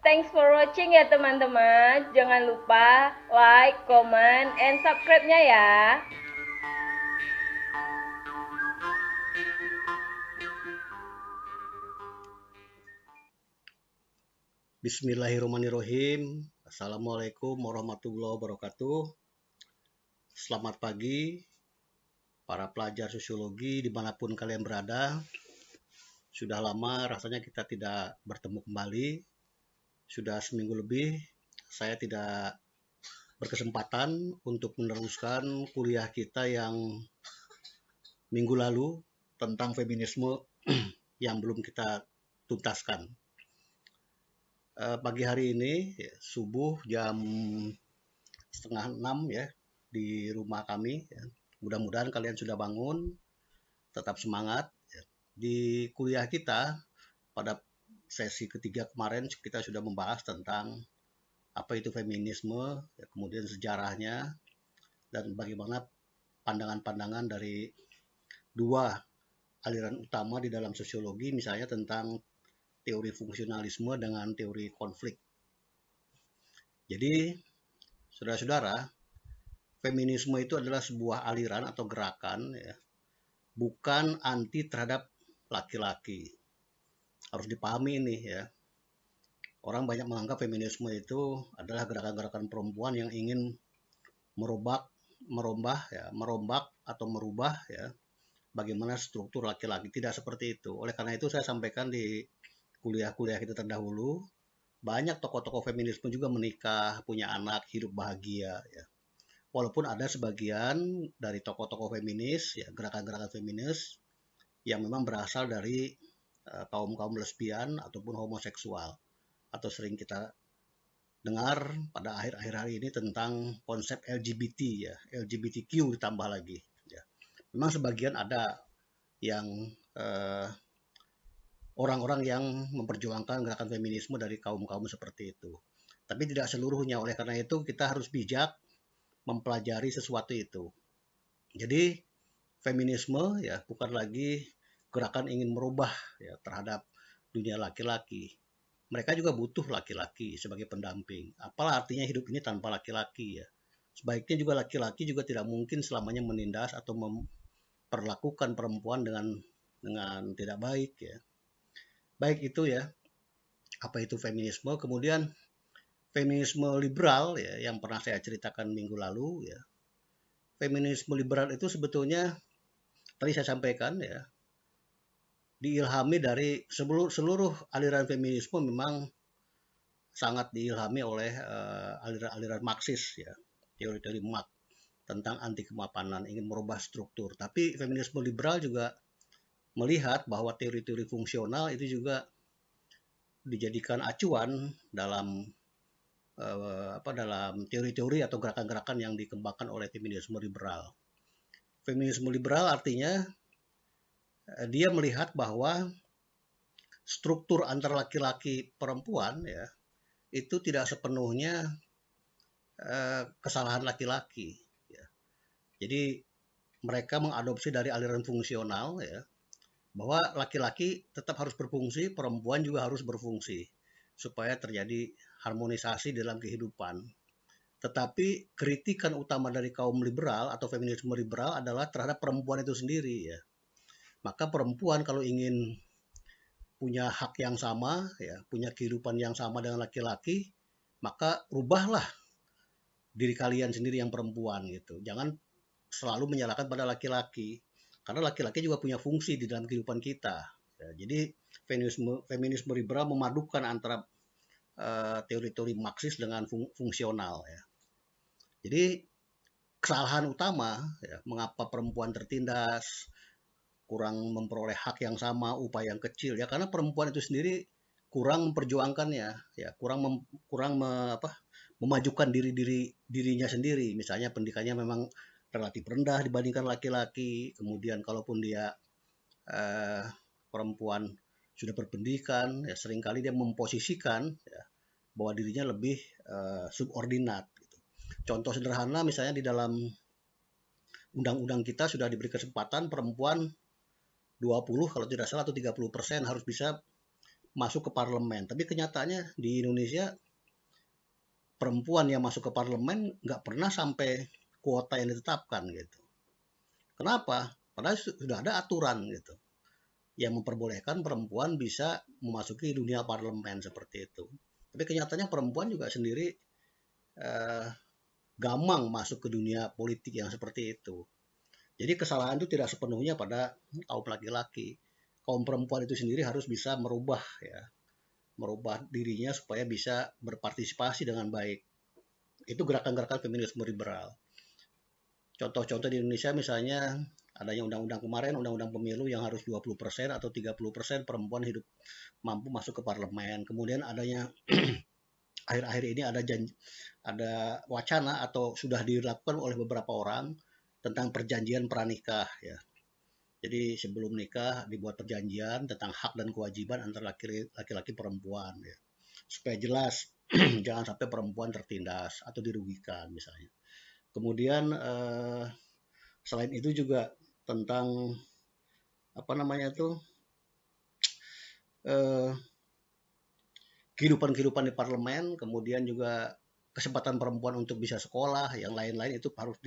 Thanks for watching ya teman-teman. Jangan lupa like, comment, and subscribe-nya ya. Bismillahirrahmanirrahim. Assalamualaikum warahmatullahi wabarakatuh. Selamat pagi para pelajar sosiologi dimanapun kalian berada. Sudah lama rasanya kita tidak bertemu kembali. Sudah seminggu lebih saya tidak berkesempatan untuk meneruskan kuliah kita yang minggu lalu tentang feminisme yang belum kita tuntaskan. Pagi hari ini subuh jam 5:30 ya di rumah kami. Mudah-mudahan kalian sudah bangun, tetap semangat. Di kuliah kita pada sesi ketiga kemarin kita sudah membahas tentang apa itu feminisme, kemudian sejarahnya, dan bagaimana pandangan-pandangan dari dua aliran utama di dalam sosiologi, misalnya tentang teori fungsionalisme dengan teori konflik. Jadi, saudara-saudara, feminisme itu adalah sebuah aliran atau gerakan, ya, bukan anti terhadap laki-laki. Harus dipahami ini ya. Orang banyak menganggap feminisme itu adalah gerakan-gerakan perempuan yang ingin merombak atau merubah ya bagaimana struktur laki-laki. Tidak seperti itu. Oleh karena itu saya sampaikan di kuliah-kuliah kita terdahulu, banyak tokoh-tokoh feminisme juga menikah, punya anak, hidup bahagia ya. Walaupun ada sebagian dari tokoh-tokoh feminis, ya gerakan-gerakan feminis yang memang berasal dari kaum-kaum lesbian ataupun homoseksual, atau sering kita dengar pada akhir-akhir hari ini tentang konsep LGBT ya, LGBTQ ditambah lagi ya. Memang sebagian ada yang orang-orang yang memperjuangkan gerakan feminisme dari kaum-kaum seperti itu. Tapi tidak seluruhnya, oleh karena itu kita harus bijak mempelajari sesuatu itu. Jadi feminisme ya bukan lagi gerakan ingin merubah ya terhadap dunia laki-laki. Mereka juga butuh laki-laki sebagai pendamping. Apalah artinya hidup ini tanpa laki-laki ya. Sebaiknya juga laki-laki juga tidak mungkin selamanya menindas atau memperlakukan perempuan dengan tidak baik ya. Baik itu ya, apa itu feminisme. Kemudian feminisme liberal ya yang pernah saya ceritakan minggu lalu ya. Feminisme liberal itu sebetulnya tadi saya sampaikan ya, diilhami dari seluruh aliran feminisme memang sangat diilhami oleh aliran Marxis ya, teori-teori Marx tentang anti kemapanan, ingin merubah struktur. Tapi feminisme liberal juga melihat bahwa teori-teori fungsional itu juga dijadikan acuan dalam dalam teori-teori atau gerakan-gerakan yang dikembangkan oleh feminisme liberal. Feminisme liberal artinya dia melihat bahwa struktur antara laki-laki perempuan ya itu tidak sepenuhnya kesalahan laki-laki ya. Jadi mereka mengadopsi dari aliran fungsional ya bahwa laki-laki tetap harus berfungsi, perempuan juga harus berfungsi supaya terjadi harmonisasi dalam kehidupan. Tetapi kritikan utama dari kaum liberal atau feminisme liberal adalah terhadap perempuan itu sendiri ya. Maka perempuan kalau ingin punya hak yang sama ya, punya kehidupan yang sama dengan laki-laki, maka rubahlah diri kalian sendiri yang perempuan gitu. Jangan selalu menyalahkan pada laki-laki. Karena laki-laki juga punya fungsi di dalam kehidupan kita. Ya, jadi feminisme liberal memadukan antara teori-teori Marxis dengan fungsional ya. Jadi kesalahan utama ya, mengapa perempuan tertindas, kurang memperoleh hak yang sama, upah yang kecil ya karena perempuan itu sendiri kurang memperjuangkannya ya, memajukan dirinya sendiri. Misalnya pendidikannya memang relatif rendah dibandingkan laki-laki. Kemudian kalaupun dia perempuan sudah berpendidikan, ya seringkali dia memposisikan ya, bahwa dirinya lebih subordinat. Gitu. Contoh sederhana misalnya di dalam undang-undang kita sudah diberi kesempatan perempuan 20 kalau tidak salah atau 30% harus bisa masuk ke parlemen. Tapi kenyataannya di Indonesia perempuan yang masuk ke parlemen nggak pernah sampai kuota yang ditetapkan gitu. Kenapa? Padahal sudah ada aturan gitu yang memperbolehkan perempuan bisa memasuki dunia parlemen seperti itu. Tapi kenyataannya perempuan juga sendiri eh, gamang masuk ke dunia politik yang seperti itu. Jadi kesalahan itu tidak sepenuhnya pada kaum laki-laki. Kaum perempuan itu sendiri harus bisa merubah ya, merubah dirinya supaya bisa berpartisipasi dengan baik. Itu gerakan-gerakan feminisme liberal. Contoh-contoh di Indonesia misalnya adanya undang-undang kemarin, undang-undang pemilu yang harus 20% atau 30% perempuan hidup mampu masuk ke parlemen. Kemudian adanya akhir-akhir ini ada wacana atau sudah dilakukan oleh beberapa orang tentang perjanjian pranikah ya. Jadi sebelum nikah dibuat perjanjian tentang hak dan kewajiban antara laki-laki perempuan ya. Supaya jelas jangan sampai perempuan tertindas atau dirugikan misalnya. Kemudian selain itu juga tentang apa namanya tuh eh, kehidupan-kehidupan di parlemen, kemudian juga kesempatan perempuan untuk bisa sekolah, yang lain-lain itu harus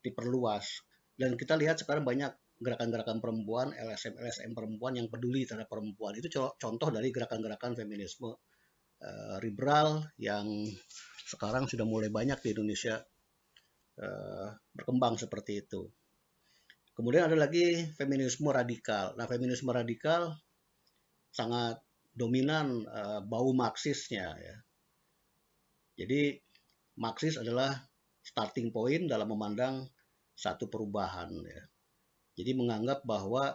diperluas. Dan kita lihat sekarang banyak gerakan-gerakan perempuan, LSM-LSM perempuan yang peduli terhadap perempuan. Itu contoh dari gerakan-gerakan feminisme liberal yang sekarang sudah mulai banyak di Indonesia berkembang seperti itu. Kemudian ada lagi feminisme radikal. Nah, feminisme radikal sangat dominan bau Marxisnya ya. Jadi Marxis adalah starting point dalam memandang satu perubahan ya. Jadi menganggap bahwa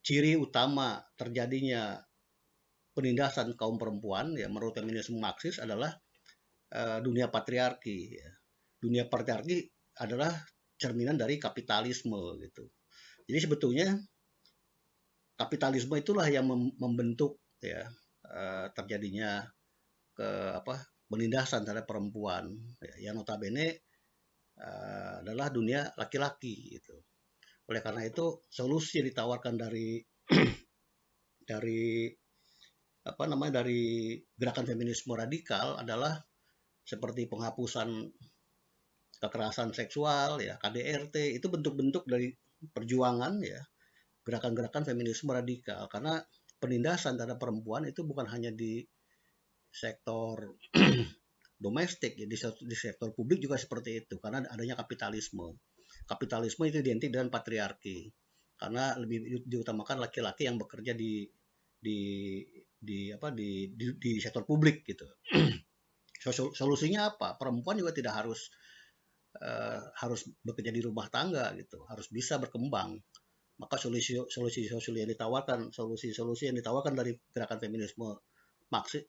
ciri utama terjadinya penindasan kaum perempuan ya menurut feminisme Marxis adalah dunia patriarki ya. Dunia patriarki adalah cerminan dari kapitalisme gitu. Jadi sebetulnya kapitalisme itulah yang membentuk ya terjadinya ke penindasan terhadap perempuan ya, yang notabene adalah dunia laki-laki gitu. Oleh karena itu solusi yang ditawarkan dari dari dari gerakan feminisme radikal adalah seperti penghapusan kekerasan seksual ya, KDRT, itu bentuk-bentuk dari perjuangan ya, gerakan-gerakan feminisme radikal. Karena penindasan terhadap perempuan itu bukan hanya di sektor domestik ya, di sektor publik juga seperti itu karena adanya kapitalisme. Kapitalisme itu identik dengan patriarki karena lebih diutamakan laki-laki yang bekerja di di sektor publik gitu. Solusinya apa? Perempuan juga tidak harus bekerja di rumah tangga gitu, harus bisa berkembang. Maka solusi-solusi yang ditawarkan dari gerakan feminisme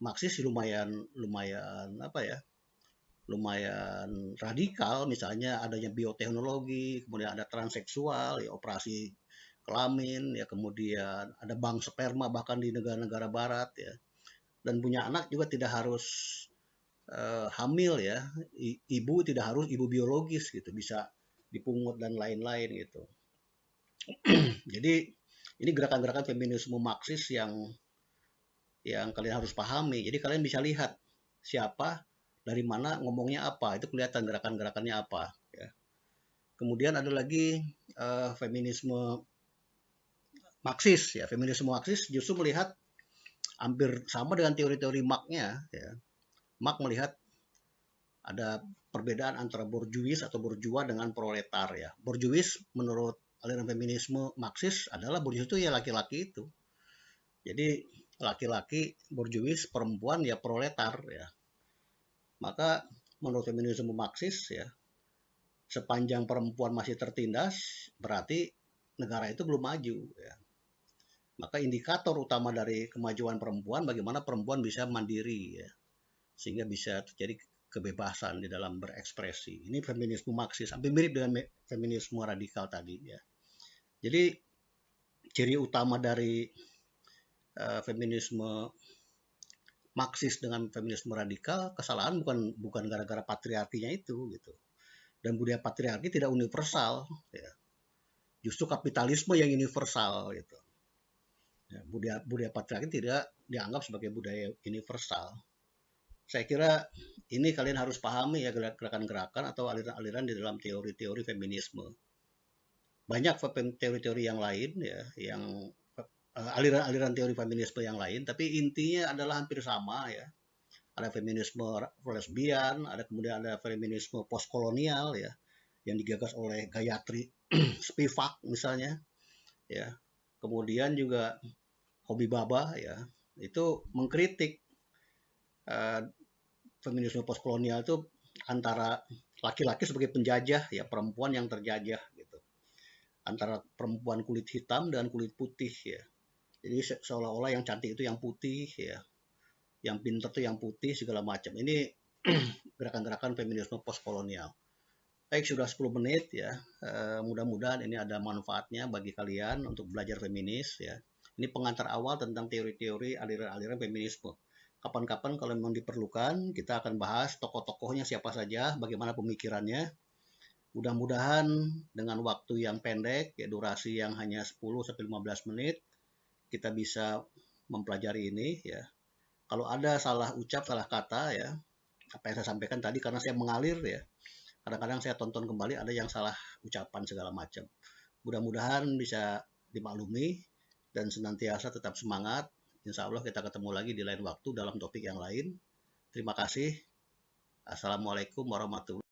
Marxis lumayan lumayan radikal, misalnya adanya bioteknologi, kemudian ada transseksual, ya operasi kelamin, ya kemudian ada bank sperma bahkan di negara-negara barat ya. Dan punya anak juga tidak harus hamil ya, ibu tidak harus ibu biologis gitu, bisa dipungut dan lain-lain gitu. Jadi ini gerakan-gerakan feminisme Marxis yang kalian harus pahami. Jadi kalian bisa lihat siapa, dari mana, ngomongnya apa, itu kelihatan gerakan-gerakannya apa. Ya. Kemudian ada lagi feminisme Marxis ya. Feminisme Marxis justru melihat hampir sama dengan teori-teori Marx-nya. Ya. Marx melihat ada perbedaan antara borjuis atau bourgeois dengan proletar ya. Borjuis menurut aliran feminisme Marxis adalah borjuis itu ya laki-laki itu. Jadi laki-laki borjuis, perempuan ya proletar ya. Maka menurut feminisme Marxis ya, sepanjang perempuan masih tertindas berarti negara itu belum maju ya. Maka indikator utama dari kemajuan perempuan bagaimana perempuan bisa mandiri ya, sehingga bisa terjadi kebebasan di dalam berekspresi. Ini feminisme Marxis, hampir mirip dengan feminisme radikal tadi ya. Jadi ciri utama dari feminisme Marxis dengan feminisme radikal, kesalahan bukan gara-gara patriarkinya itu gitu. Dan budaya patriarki tidak universal ya. Justru kapitalisme yang universal gitu. Ya, budaya patriarki tidak dianggap sebagai budaya universal. Saya kira ini kalian harus pahami ya gerakan-gerakan atau aliran-aliran di dalam teori-teori feminisme. Banyak teori-teori yang lain ya, yang aliran-aliran teori feminisme yang lain, tapi intinya adalah hampir sama ya. Ada feminisme lesbian, ada kemudian ada feminisme postkolonial ya, yang digagas oleh Gayatri Spivak misalnya ya. Kemudian juga Hobi Baba ya, itu mengkritik uh, feminisme postkolonial itu antara laki-laki sebagai penjajah ya, perempuan yang terjajah gitu, antara perempuan kulit hitam dan kulit putih ya. Jadi seolah-olah yang cantik itu yang putih ya, yang pintar itu yang putih segala macam. Ini gerakan-gerakan feminisme postkolonial. Baik, sudah 10 menit ya. Mudah-mudahan ini ada manfaatnya bagi kalian untuk belajar feminis ya. Ini pengantar awal tentang teori-teori aliran-aliran feminisme. Kapan-kapan kalau memang diperlukan, kita akan bahas tokoh-tokohnya siapa saja, bagaimana pemikirannya. Mudah-mudahan dengan waktu yang pendek, ya durasi yang hanya 10-15 menit, kita bisa mempelajari ini ya. Kalau ada salah ucap, salah kata ya, apa yang saya sampaikan tadi karena saya mengalir ya. Kadang-kadang saya tonton kembali ada yang salah ucapan segala macam. Mudah-mudahan bisa dimaklumi dan senantiasa tetap semangat. Insya Allah kita ketemu lagi di lain waktu dalam topik yang lain. Terima kasih. Assalamualaikum warahmatullahi wabarakatuh.